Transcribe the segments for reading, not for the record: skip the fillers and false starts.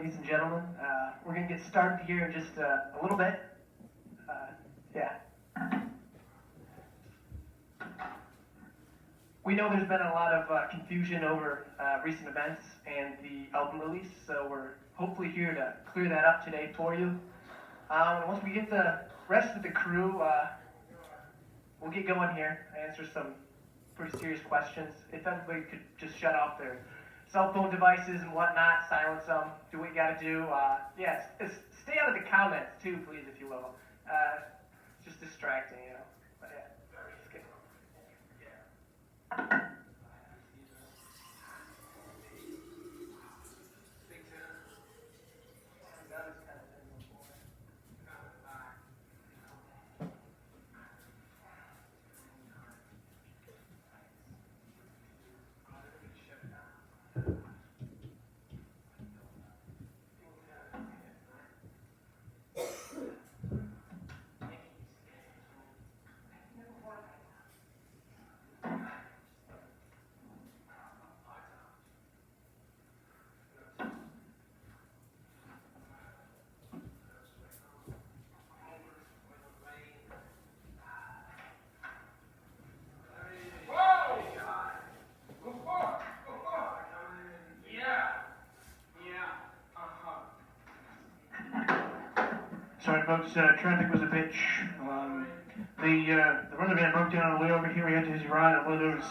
ladies and gentlemen. We're going to get started here in just a little bit. Yeah. We know there's been a lot of confusion over recent events and the album release, so we're hopefully here to clear that up today for you. Once we get the rest of the crew, we'll get going here, answer some pretty serious questions. If everybody could just shut off their cell phone devices and whatnot, silence them, do what you gotta do. Yes, stay out of the comments too, please, if you will. It's just distracting, you know. But yeah, just kidding. Yeah. Sorry folks, traffic was a bitch. The running man broke down on the way over here. He had to his ride on one of those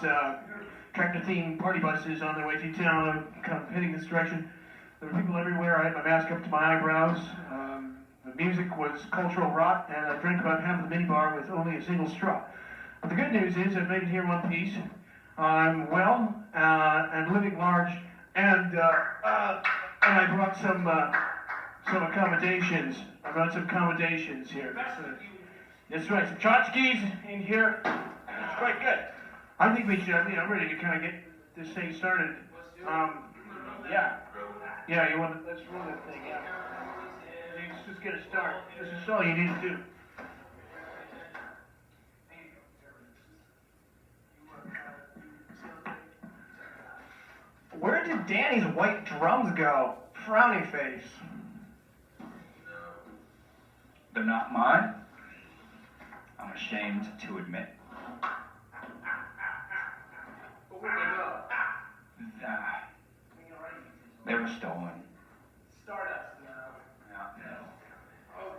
tractor-themed party buses on their way to town, kind of heading this direction. There were people everywhere. I had my mask up to my eyebrows. The music was cultural rot, and I drank about half of the minibar with only a single straw. But the good news is I've made it here in one piece. I'm well, and living large, and I brought some accommodations. I brought some accommodations here. That's right, some tchotchkes in here. It's quite good. I think we should, I'm ready to kind of get this thing started. Yeah. Yeah, you want to, let's roll that thing, yeah. Let's just get a start. This is all you need to do. Where did Danny's white drums go? Frowny face. They're not mine. I'm ashamed to admit. But where'd they go? They were stolen. Stardust now. Yeah. Oh,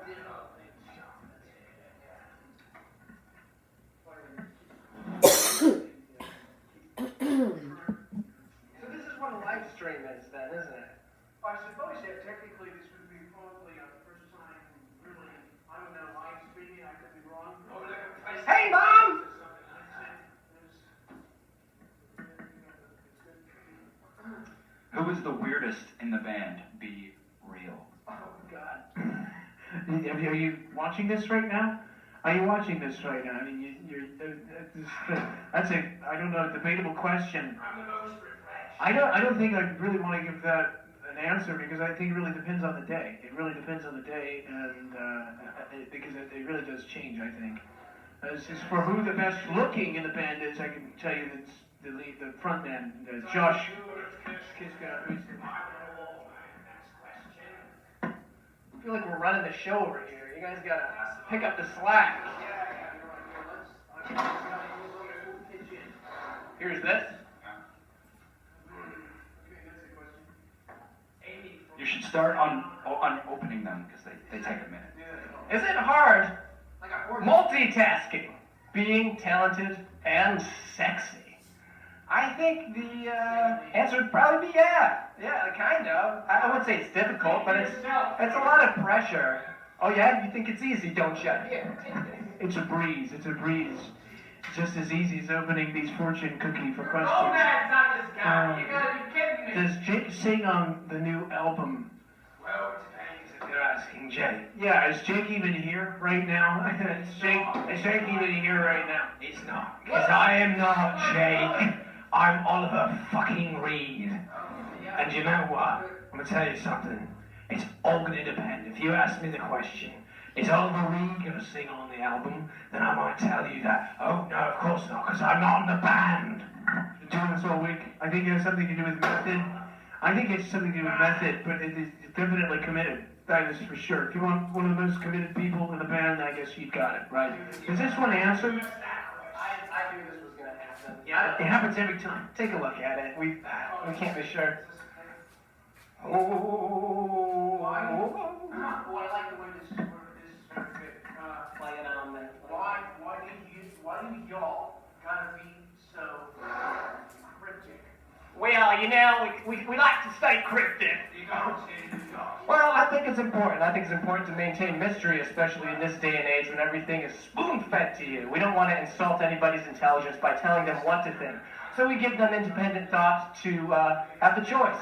So this is what a live stream is then, isn't it? I suppose, yeah, technically this would be probably our first time really, I don't know, live streaming, I could be wrong. Hey, Mom! Who was the weirdest in the band? Be real. Oh, God. Are you watching this right now? Are you watching this right now? I mean, that's a, I don't know, debatable question. I'm the most refreshed. I don't think I really want to give that an answer because I think it really depends on the day. It really depends on the day, and because it really does change, I think. As for who the best looking in the band is, I can tell you that's the front man, Josh Kiska. I feel like we're running the show over here. You guys gotta pick up the slack. Here's this. You should start on opening them because they take a minute. Is it hard? Multitasking, being talented and sexy. I think the answer would probably be yeah. Yeah, kind of. I wouldn't say it's difficult, but it's a lot of pressure. Oh yeah, you think it's easy, don't you? It's a breeze. It's a breeze. Just as easy as opening these fortune cookie for questions. Oh, man, it's not this guy. You gotta be kidding me. Does Jake sing on the new album? Well, it depends if you're asking Jake. Yeah, is Jake even here right now? Is Jake even here right now? He's not. Because I am not Jake. I'm Oliver fucking Reed. And you know what? I'm gonna tell you something. It's all gonna depend. If you ask me the question, is Oliver Reed gonna sing on the album? Then I might tell you that, oh no, of course not, because I'm not in the band. Been doing this all week. I think it has something to do with method. I think it's something to do with method, but it is definitely committed. That is for sure. If you want one of the most committed people in the band, I guess you got it, right? Is this one answered? I knew this was gonna happen. Yeah, it happens every time. Take a look at it. We can't be sure. Oh. Well, I like the way this is very good. Play it on there. Why do y'all gotta be so cryptic? Well, you know, we like to stay cryptic. Well, I think it's important. I think it's important to maintain mystery, especially in this day and age when everything is spoon-fed to you. We don't want to insult anybody's intelligence by telling them what to think. So we give them independent thought to have the choice.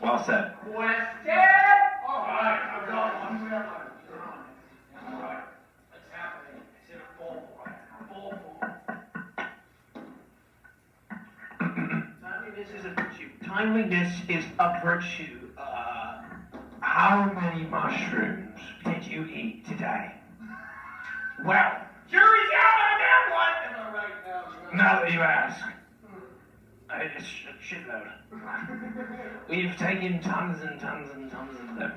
Well said. Question! All right, I'm going. What's happening? It's in a full Timeliness is a virtue. Timeliness is a virtue. How many mushrooms did you eat today? Well, Jury's out on that one! Am I right now? now that you ask, it's a shitload. We've taken tons and tons and tons of them.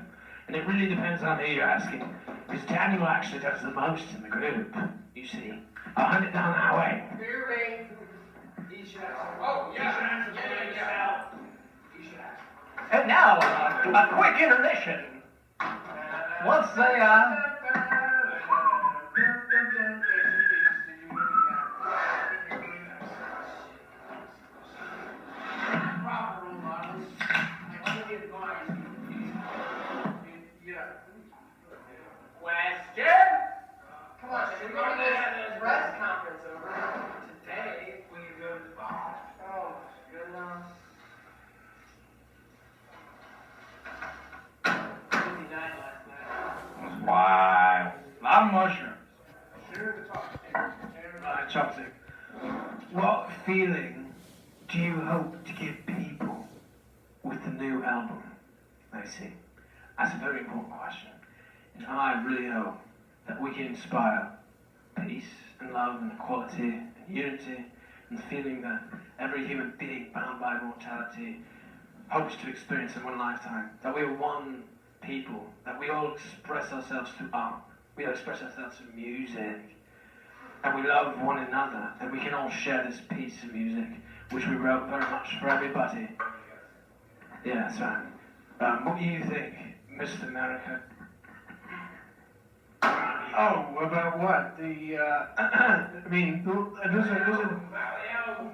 And it really depends on who you're asking. Because Daniel actually does the most in the group, you see. I'll hand it down that way. Fearing. He should answer. Oh, yeah. He should answer. And now, a quick intermission. Once they, Question? Come on, we're going to this press conference over today. We can go to the bar. Oh, goodness. Busy night last night. Wow. A lot of mushrooms. Sure, the talk. Chopstick. What feeling do you hope to give people with the new album? I see. That's a very important question. And I really hope that we can inspire peace and love and equality and unity and the feeling that every human being bound by mortality hopes to experience in one lifetime. That we are one people, that we all express ourselves through art, we all express ourselves through music, and we love one another, and we can all share this piece of music, which we wrote very much for everybody. Yeah, that's right. What do you think, Mr. America? Oh, about what? The, I mean,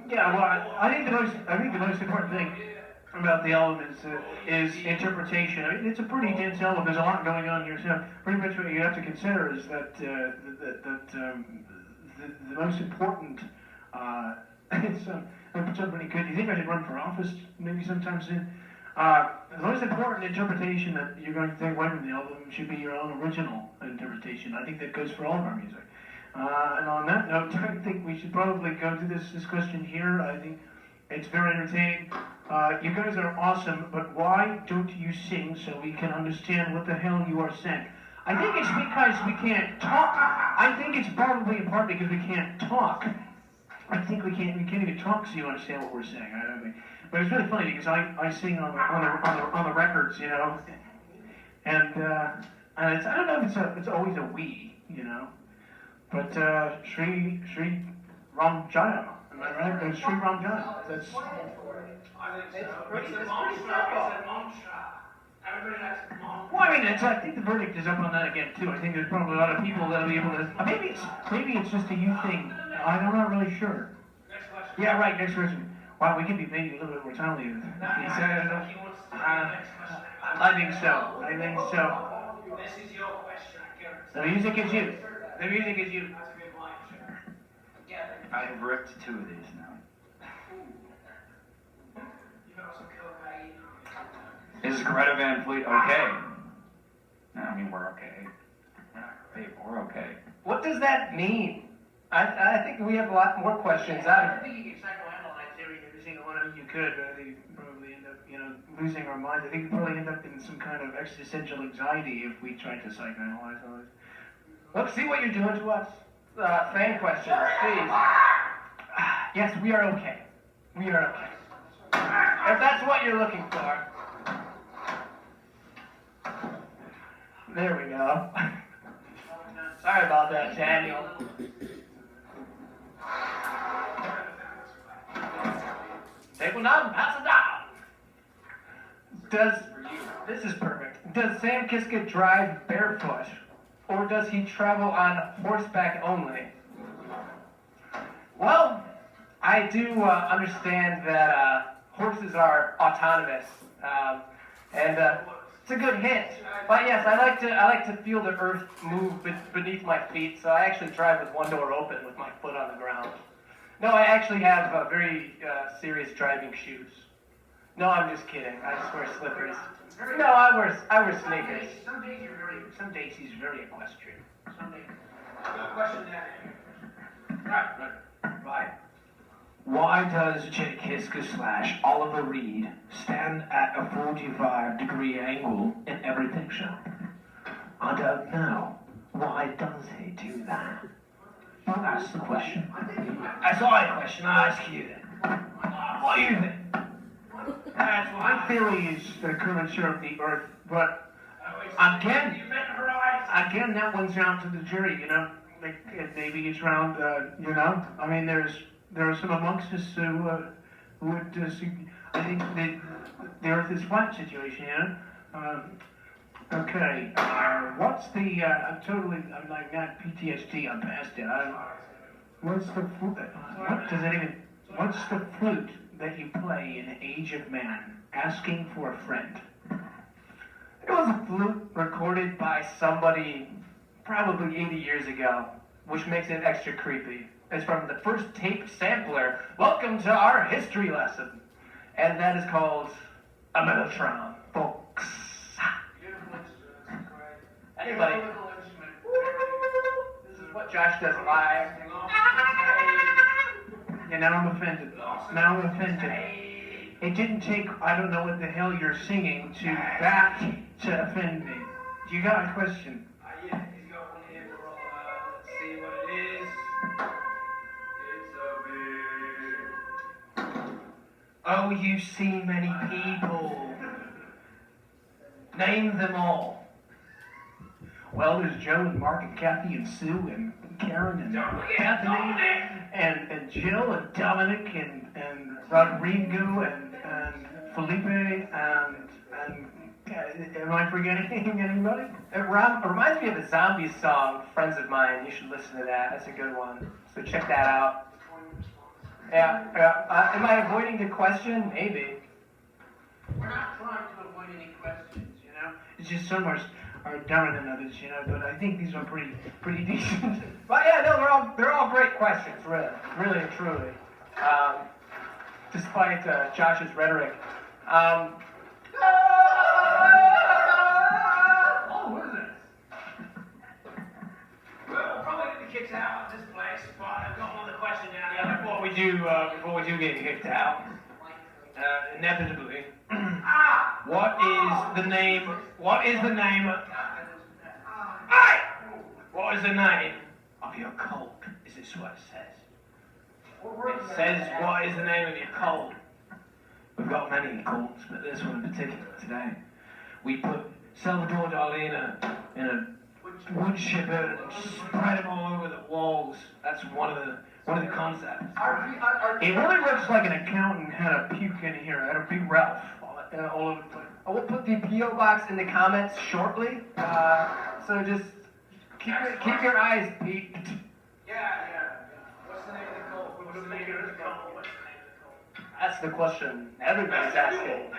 yeah, well, I think the most important thing about the album is interpretation. I mean, it's a pretty dense album. There's a lot going on here. So pretty much what you have to consider is that the most important. It's somebody good. Do you think I should run for office maybe sometime soon? The most important interpretation that you're going to take away from the album should be your own original interpretation. I think that goes for all of our music. And on that note, I think we should probably go to this question here. I think it's very entertaining. You guys are awesome, but why don't you sing so we can understand what the hell you are saying? I think it's because we can't talk. I think it's probably in part because we can't talk. I think we can't even talk so you understand what we're saying. I don't think. But it's really funny because I sing on the records, you know, and it's, I don't know if it's always a we, you know, but Sri Ram Jaya, am I right? Sri Ram Jaya. That's. It's pretty simple. Well, I mean, I think the verdict is up on that again too. I think there's probably a lot of people that'll be able to. Maybe it's just a you thing. I'm not really sure. Next question. Yeah, right. Next question. Wow, we could be maybe a little bit more timely. I think so. This is your question. The music is you. The music is you. I've ripped 2 of these now. Is Greta Van Fleet okay? No, I mean, we're okay. We're not great, but we're okay. What does that mean? I think we have a lot more questions. I don't think you can psychoanalyze every single one of you could, but I think you'd probably end up, losing our minds. I think we'd probably end up in some kind of existential anxiety if we tried to psychoanalyze all this. Let's see what you're doing to us. Fan questions, please. Yes, we are okay. We are okay. If that's what you're looking for. There we go. Sorry about that, Daniel. Take one up and pass it down. This is perfect. Does Sam Kiska drive barefoot? Or does he travel on horseback only? Well, I do understand that horses are autonomous, and it's a good hint. But yes, I like to feel the earth move beneath my feet, so I actually drive with one door open with my foot on the ground. No, I actually have very serious driving shoes. No, I'm just kidding. I just wear slippers. No, I wear sneakers. Some days he's very equestrian. Some days. Question that. Right. Why does Jake Kiska / Oliver Reed stand at a 45-degree angle in every picture? I don't know. Why does he do that? Well, that's the question. That's not a question. I ask you then. What do you think? My theory is the curvature of the Earth, but again, that one's down to the jury. Like, maybe it's round. I mean, there are some amongst us who would. I think the Earth is flat situation. Okay. What's the? I'm like not PTSD. I'm past it. What's the flute? What's the flute that you play in Age of Man? Asking for a friend. It was a flute recorded by somebody probably 80 years ago, which makes it extra creepy. It's from the first tape sampler. Welcome to our history lesson. And that is called a Mellotron, folks. Anybody? This is what Josh does live. Now I'm offended. It didn't take, I don't know what the hell you're singing to offend me. You got a question? Yeah, he's got one here for let's see what it is. It's a big... Oh, you see many people. Name them all. Well, there's Joe and Mark and Kathy and Sue and Karen and Anthony and Jill and Dominic and Rodrigo and Felipe and am I forgetting anybody? It reminds me of a zombie song, Friends of Mine. You should listen to that. That's a good one. So check that out. Yeah. Am I avoiding the question? Maybe. We're not trying to avoid any questions, It's just some are dumber than others, but I think these are pretty decent. But yeah, no, they're all great questions, really and truly. Despite Josh's rhetoric. Oh, what is this? Well, we'll probably get the kicked out of this place, but I've got another question down here before we do get kicked out. Inevitably. What is the name of your cult? Is this what it says? It says, what is the name of your cult? We've got many cults, but this one in particular today. We put Salvador Dali in a wood chipper and spread him all over the walls. That's one of the concepts. It really looks like an accountant had a puke in here. Had a big Ralph all over the place. I will put the P.O. box in the comments shortly. So just keep your eyes peeled. Yeah. What's the name of the cult? What's the name of the cult? That's the question everybody's asking.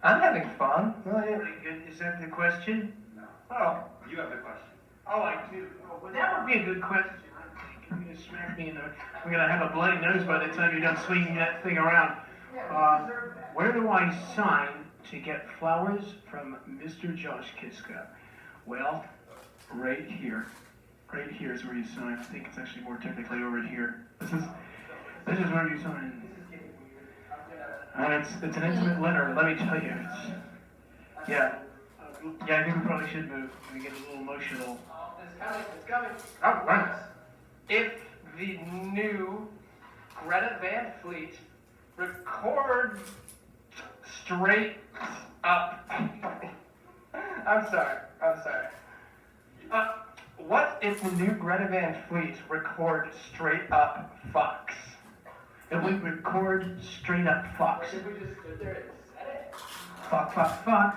I'm having fun. Pretty good. Is that the question? No. Oh. You have the question. Oh, I do. Oh, well, that would be a good question, I think. You're going to smack me in the... I'm going to have a bloody nose by the time you're done swinging that thing around. Where do I sign to get flowers from Mr. Josh Kiska? Well, right here. Right here is where you sign. I think it's actually more technically over here. This is where you sign. And it's an intimate letter, let me tell you. Yeah, I think we probably should move. We get a little emotional. It's coming. Oh, right. If the new Greta Van Fleet records straight up. I'm sorry. What if the new Greta Van Fleet record straight up fucks? If we record straight up fucks. If we just stood there and said it? Fuck, fuck, fuck.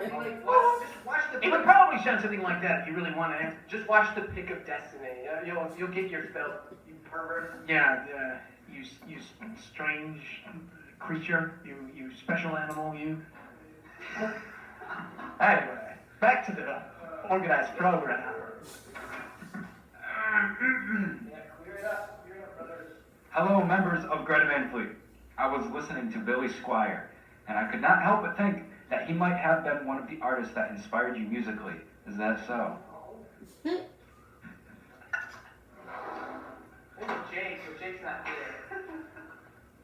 Just watch the. It would probably sound something like that if you really want to. Just watch the Pick of Destiny. You'll get your fill. You pervert. Yeah, you strange creature, you special animal, you. Anyway, back to the organized program. Clear it up, brothers. Hello, members of Greta Van Fleet. I was listening to Billy Squire, and I could not help but think that he might have been one of the artists that inspired you musically. Is that so? Maybe Jake, but Jake's not here.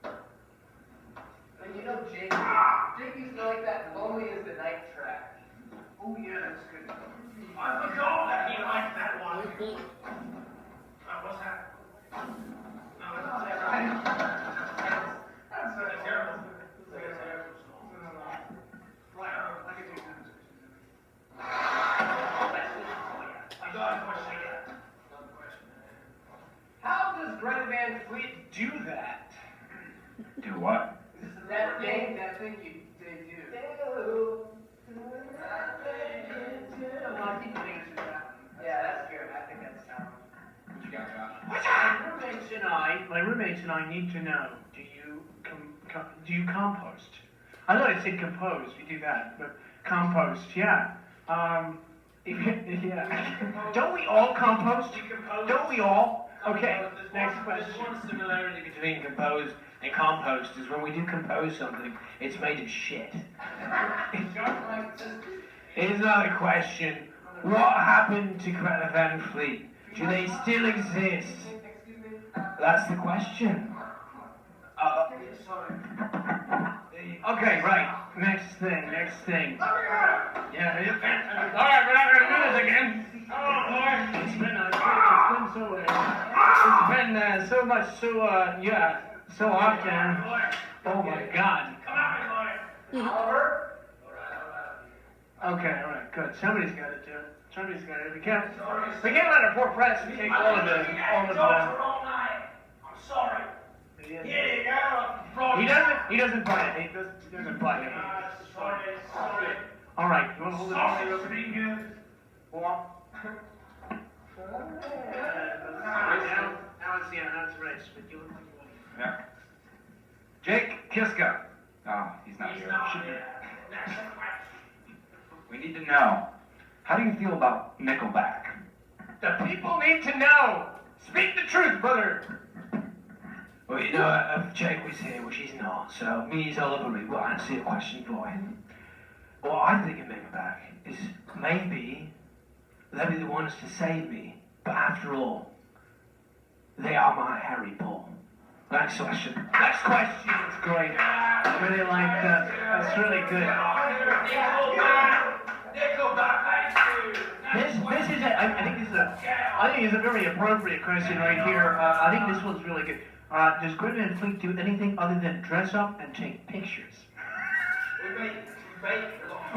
But you know Jake used to like that Lonely is the Night track. Oh yeah, that's good. I forgot that he liked that one. What's that? No, it's not that right. That's a terrible. Right, I can do that. I got a question. How does Greta Van Fleet do that? Do what? That thing they do. Yeah, that's good. I think that's sound. What you got, Josh? My roommates and I need to know: do you compost? I know I said compose. We do that, but compost, yeah. Yeah. Don't we all compost? Don't we all? Okay. Next question. There's one similarity between compose and compost is when we do compose something, it's made of shit. Here's another question. What happened to Greta Van Fleet? Do they still exist? That's the question. Okay, right. Next thing. Yeah. Alright, we're not gonna do this again. Oh boy, it's been so much, so often. Oh my God. Oliver? Okay, alright, good. Somebody's got to do it. We can't let our poor press take all of the. I'm sorry. He doesn't buy it. He doesn't buy it. Sorry. All right, you want to hold it on real quick? Now it's race, but you look like you want to. Yeah. Jake Kiska. Oh, he's not here. We need to know. How do you feel about Nickelback? The people need to know. Speak the truth, brother. Well, you know, if Jake was here, which he's not, so me as Oliver will answer your question for him. What I think of Nickelback is maybe they'll be the ones to save me, but after all, they are my Harry Paul. Next question. Next question. It's great. I really like that. That's really good. This is I think it's a very appropriate question right here. I think this one's really good. Does Greta Van Fleet do anything other than dress up and take pictures?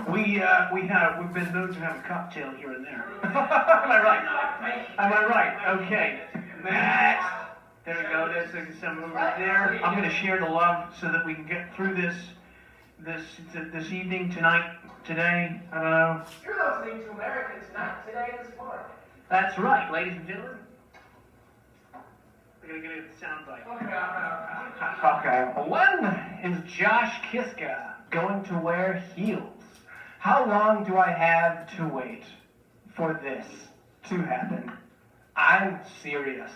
We've been known to have a cocktail here and there. Am I right? Okay. Next. There we go. There's some over there. I'm going to share the love so that we can get through this evening, tonight, today. I don't know. You're listening to American Tonight, Today, this morning. That's right, ladies and gentlemen. We're going to get a sound bite. Okay. When is Josh Kiska going to wear heels? How long do I have to wait for this to happen? I'm serious.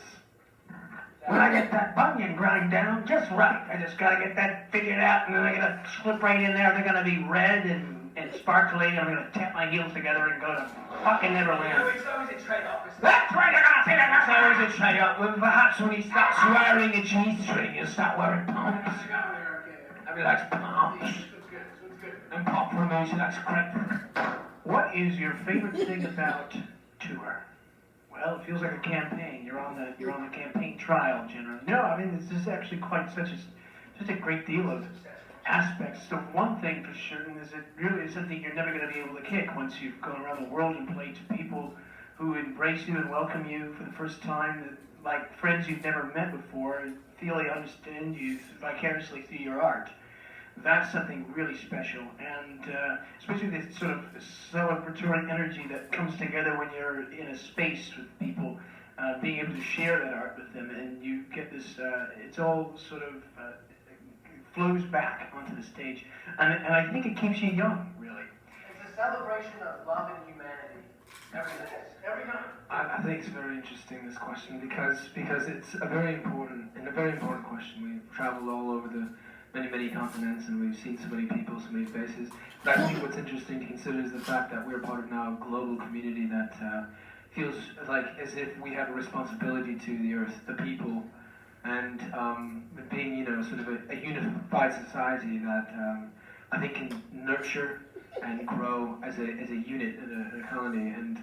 When I get that bunion grind down just right, I just gotta get that figured out, and then I'm gonna slip right in there. They're gonna be red and sparkly, and I'm gonna tap my heels together and go to fucking Neverland. So is it trade-off? That's right, they're gonna say that. So is it trade up? Well, perhaps when he starts wearing a G-string, he'll start wearing pumps. I mean, likes pumps. And pop for me, so that's great. What is your favorite thing about tour? Well, it feels like a campaign. You're on the campaign trail generally. No, I mean it's just actually quite such a great deal of aspects. So one thing for certain is it really is something you're never going to be able to kick once you've gone around the world and played to people who embrace you and welcome you for the first time, like friends you've never met before, and feel they understand you vicariously through your art. That's something really special, and especially this sort of celebratory energy that comes together when you're in a space with people, being able to share that art with them, and you get this, it's all sort of flows back onto the stage, and I think it keeps you young, really. It's a celebration of love and humanity. Every night. I think it's very interesting, this question, because it's a very important question. We've traveled all over the many continents, and we've seen so many people, so many faces. But I think what's interesting to consider is the fact that we're part of now a global community that feels like as if we have a responsibility to the earth, the people, and being, sort of a unified society that I think can nurture and grow as a unit in a colony. And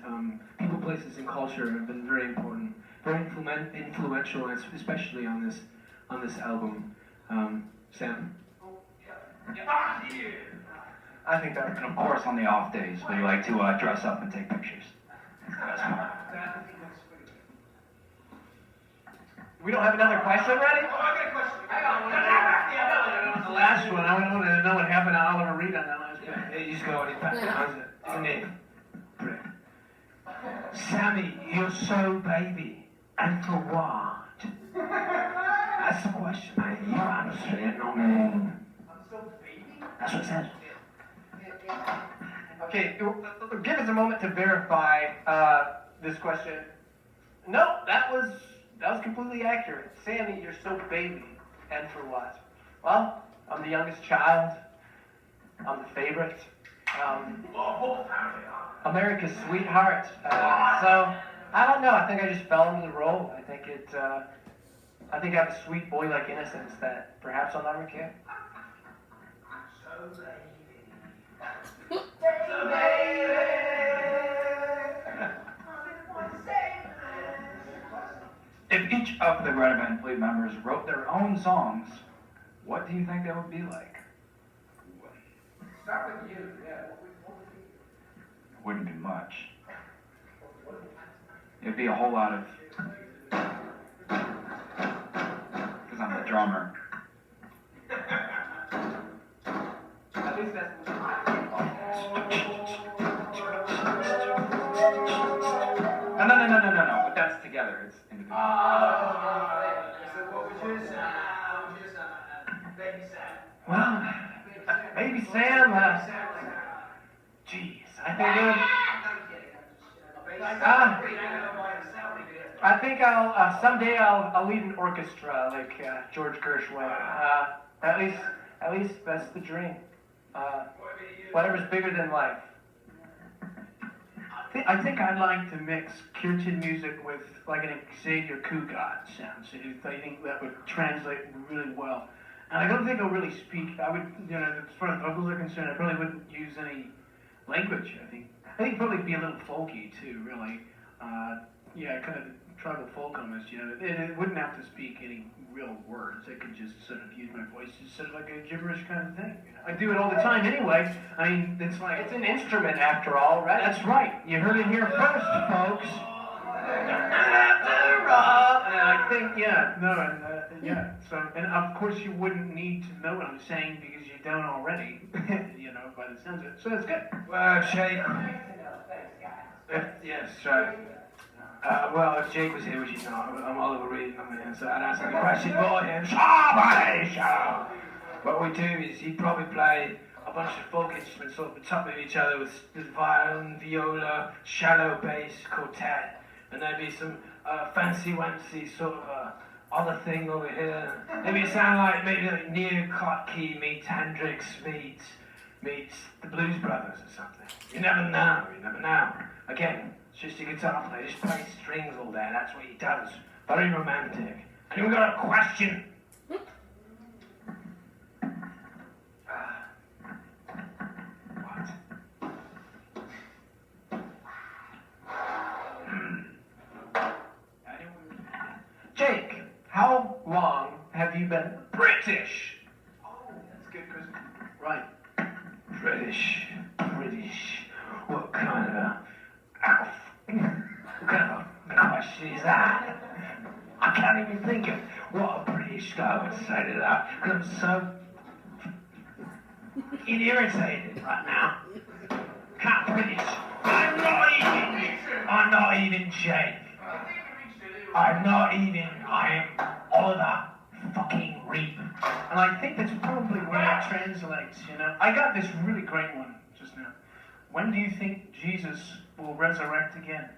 people, places, and culture have been very important, very influential, especially on this album. Sam? I think that. And of course, on the off days, we like to dress up and take pictures. That's fun. We don't have another question ready? The last one, I want to know what happened to Oliver Reed on that last one. Yeah, you just go on his back. How's it? Your name? Brick. Sammy, you're so baby. And for what? That's the question, mate. You answer it, not me. I'm so baby? That's what it says. Okay, give us a moment to verify this question. No, that was completely accurate. Sammy, you're so baby. And for what? Well, I'm the youngest child. I'm the favorite. America's sweetheart. So I don't know. I think I just fell into the role. I think I have a sweet boy-like innocence that perhaps I'll never get. If each of the Greta Van Fleet members wrote their own songs, what do you think they would be like? Start with you. Yeah. Wouldn't be much. It'd be a whole lot of... Because I'm the drummer. At least that's. No. But that's together. It's individual. So what was your sound? Baby Sam. Well, Baby Sam, geez, I think it would, I think someday I'll lead an orchestra like George Gershwin. At least that's the dream. Whatever's bigger than life. I think I'd like to mix Kirtan music with like an Xavier Cugat sound. So I think that would translate really well. And I don't think I'll really speak. I would, as far as vocals are concerned, I probably wouldn't use any language. I think it'd probably be a little folky too, really. Kind of tribal folk almost. It wouldn't have to speak any real words. I could just sort of use my voice as sort of like a gibberish kind of thing. I do it all the time anyway. I mean, it's like It's an instrument after all, right? that's right. You heard it here first, folks. I think, So, and of course, you wouldn't need to know what I'm saying because you don't already, by the sounds of it. So that's good. Well, Jake. Yes, right. Well, if Jake was here, which he's not, I'm Oliver Reed, so I'd answer the question for him. Shut. What we do is he'd probably play a bunch of folk instruments sort of top of each other with violin, viola, shallow bass, quartet, and there'd be some fancy-wancy sort of other thing over here. Maybe it sound like Neil Kotke meets Hendrix meets the Blues Brothers or something. You never know. Again, it's just a guitar player, just plays strings all day, that's what he does. Very romantic. Anyone got a question? What? you been? British. Oh, that's good, Chris. Right. British. What kind of a question is that? I can't even think of what a British guy would say to that. I'm so irritated right now. Can't British. I'm not even Jake. I am Oliver fucking Reed. And I think that's probably where it translates, you know. I got this really great one just now. When do you think Jesus will resurrect again?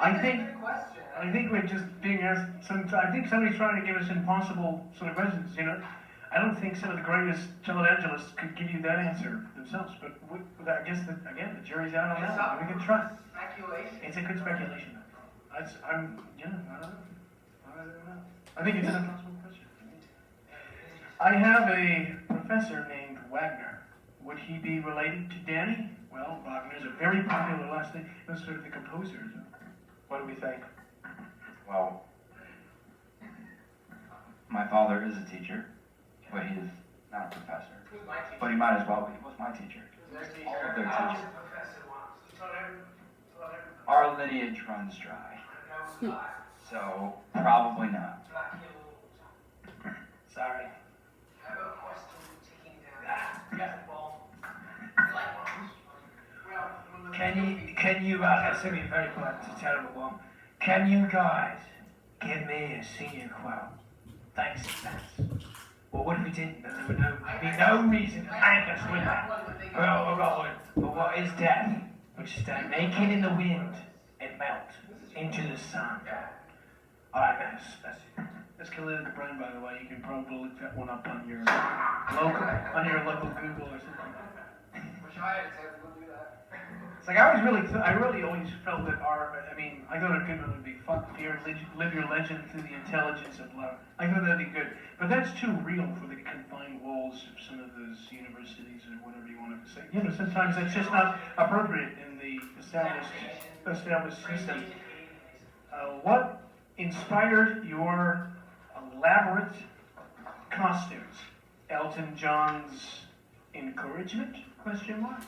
I think that's a good question. I think we're just being asked I think somebody's trying to give us impossible sort of questions, you know. I don't think some of the greatest televangelists could give you that answer themselves, but I guess, again, the jury's out on that one. We can try. Speculation. It's a good speculation. I don't know. I think it's an impossible question. I have a professor named Wagner. Would he be related to Danny? Well, Wagner's a very popular last name. He was sort of the composer. What do we think? Well, my father is a teacher, but he is not a professor. But he might as well be. He was my teacher. All of their teachers. Our lineage runs dry. So, probably not. Sorry. I have a question taking down. Can you, that's going to be a very polite, it's a terrible one. Can you guys give me a senior quote? Thanks in advance. Well, what if we didn't? Then there would be no reason to thank us, would there? But what is death? Which stand naked in the wind and melt into the sun. Alright, man, that's it. That's Khalil Gibran, by the way. You can probably look that one up on your local Google or something. Wish I had time to go do that. It's like I really always felt that I thought a good one would be live your legend through the intelligence of love. I thought that'd be good, but that's too real for the confined walls of some of those universities or whatever you want to say. You know, sometimes that's just not appropriate in the established system. What inspired your elaborate costumes? Elton John's encouragement? Question mark.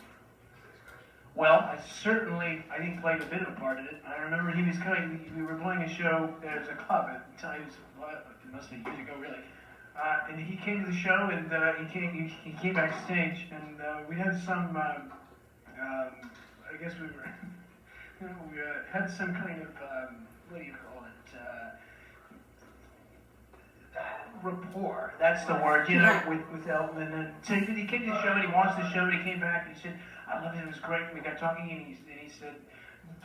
Well, I think, played a bit of a part in it. I remember we were playing a show, there's a club at the time, it must be years ago, really. And he came to the show, and he came backstage, and we had some, I guess we were, we had some kind of, what do you call it, rapport, that's the word, you know, with Elton. And then so he came to the show, and he watched the show, and he came back, and he said, I love it, it was great. We got talking, and he said,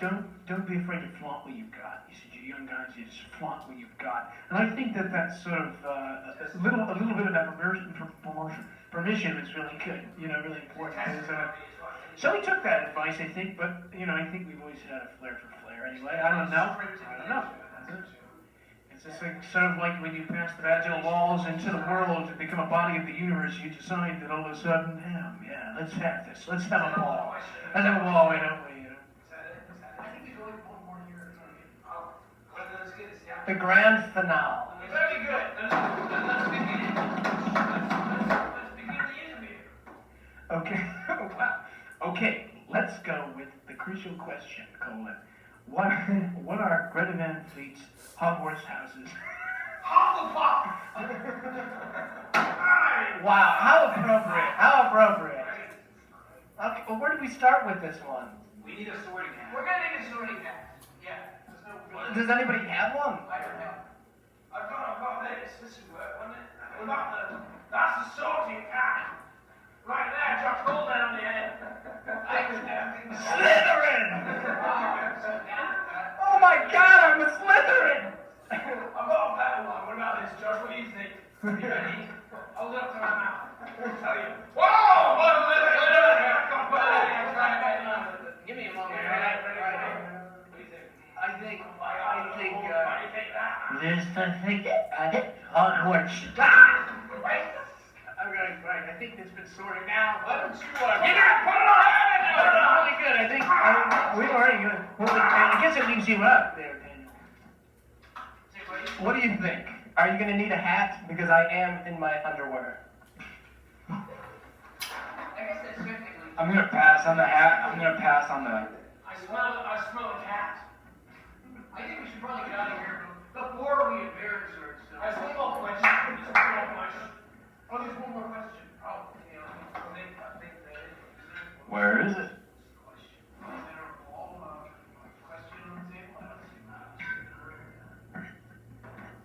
don't be afraid to flaunt what you've got. He said, you young guys, you just flaunt what you've got. And I think that's sort of a little bit of that permission is really good, you know, really important. So he took that advice, I think, but you know, I think we've always had a flair for flair anyway. I don't know. It's just like, sort of like when you pass the vaginal walls into the world to become a body of the universe, you decide that all of a sudden, yeah, let's have this. Let's have a ball. Let's have a ball, don't we? You know? I think there's only one more here. The grand finale. Very good. Let's begin. Let's begin the interview. Okay. Wow. Okay, let's go with the crucial question, Colin. What are Greta Van Fleet's Hogwarts houses? Hufflepuff! Wow, how appropriate. Okay, well, where do we start with this one? We need a sorting hat. We're gonna need a sorting hat. Yeah. Does anybody have one? I don't know. I've got this. This would work, wouldn't it? That's the sorting hat. Right there, Josh, hold that on the head. Slytherin! Oh my God, I'm a Slytherin! I've got a better one. What about this, Josh? What do you think? Are you ready? Hold it up to my mouth. I'll tell you. Whoa! Give me a moment. Right. What do you think? I think. Hogwarts. Right. I think it's been sorted now. Why don't you Put it on head! Really good. I think we already good. Well, I guess it leaves you up there, Daniel. What do you think? Are you gonna need a hat? Because I am in my underwear. I'm gonna pass on the hat. I'm gonna pass on the. I smell a cat. I think we should probably get out of here before we embarrass ourselves. I just one more question. Just one more question. Oh, there's one more question. Oh, you know, I think that is. Where is it?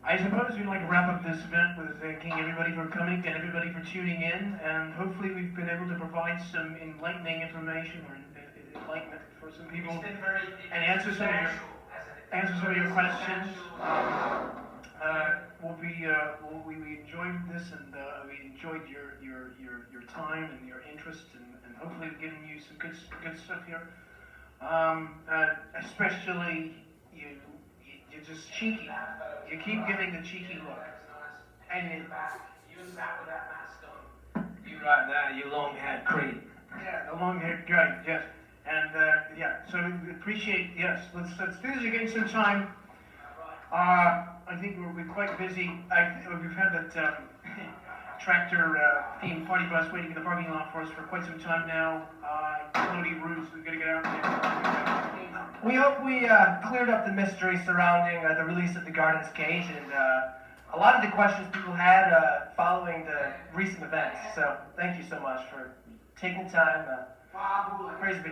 I suppose we'd like to wrap up this event with thanking everybody for coming and everybody for tuning in, and hopefully we've been able to provide some enlightening information or enlightenment for some people and answer some of your questions. We enjoyed this, and we enjoyed your time and your interest, and hopefully we've given you some good stuff here. Especially you're just cheeky. You keep giving the cheeky look. And You sat with that mask on. You right there, you long-haired creep. yeah, the long-haired guy, yes. And yeah, so we appreciate, yes, let's do this again sometime. I think we're quite busy. We've had that tractor themed party bus waiting in the parking lot for us for quite some time now. Floaty roofs, we've got to get out there. We hope we cleared up the mystery surrounding the release of the Garden's Cage and a lot of the questions people had following the recent events. So thank you so much for taking the time. Praise be.